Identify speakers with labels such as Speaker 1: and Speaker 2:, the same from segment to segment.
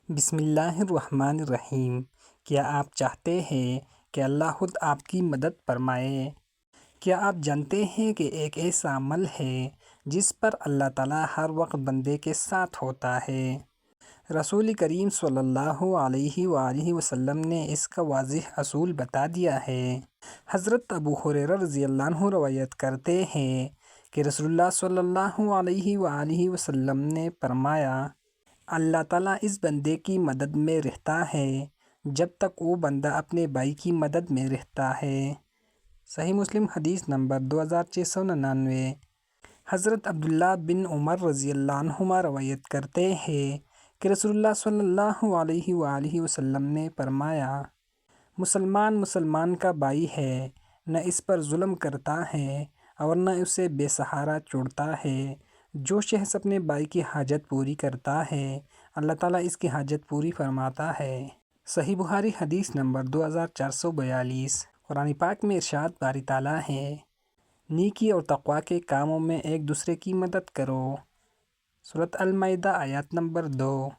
Speaker 1: بسم اللہ الرحمن الرحیم۔ کیا آپ چاہتے ہیں کہ اللہ خود آپ کی مدد فرمائے؟ کیا آپ جانتے ہیں کہ ایک ایسا عمل ہے جس پر اللہ تعالیٰ ہر وقت بندے کے ساتھ ہوتا ہے؟ رسول کریم صلی اللہ علیہ وآلہ وسلم نے اس کا واضح اصول بتا دیا ہے۔ حضرت ابو ہریرہ رضی اللہ عنہ روایت کرتے ہیں کہ رسول اللہ صلی اللہ علیہ وآلہ وسلم نے فرمایا، اللہ تعالیٰ اس بندے کی مدد میں رہتا ہے جب تک وہ بندہ اپنے بھائی کی مدد میں رہتا ہے۔ صحیح مسلم حدیث نمبر 2699۔ حضرت عبداللہ بن عمر رضی اللہ عنہما روایت کرتے ہیں کہ رسول اللہ صلی اللہ علیہ وآلہ وسلم نے فرمایا، مسلمان کا بھائی ہے، نہ اس پر ظلم کرتا ہے اور نہ اسے بے سہارا چھوڑتا ہے۔ جو شخص اپنے بھائی کی حاجت پوری کرتا ہے، اللہ تعالیٰ اس کی حاجت پوری فرماتا ہے۔ صحیح بخاری حدیث نمبر 2442۔ قرآن پاک میں ارشاد باری تعالیٰ ہے، نیکی اور تقوی کے کاموں میں ایک دوسرے کی مدد کرو۔ سورۃ المائدہ آیت نمبر 2۔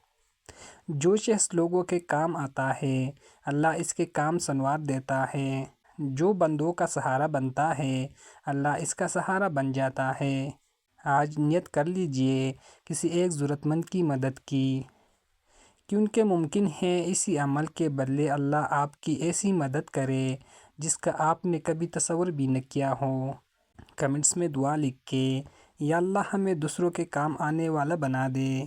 Speaker 1: جو شخص لوگوں کے کام آتا ہے، اللہ اس کے کام سنوار دیتا ہے۔ جو بندوں کا سہارا بنتا ہے، اللہ اس کا سہارا بن جاتا ہے۔ آج نیت کر لیجئے کسی ایک ضرورت مند کی مدد کی، کیونکہ ممکن ہے اسی عمل کے بدلے اللہ آپ کی ایسی مدد کرے جس کا آپ نے کبھی تصور بھی نہ کیا ہو۔ کمنٹس میں دعا لکھ کے، یا اللہ ہمیں دوسروں کے کام آنے والا بنا دے۔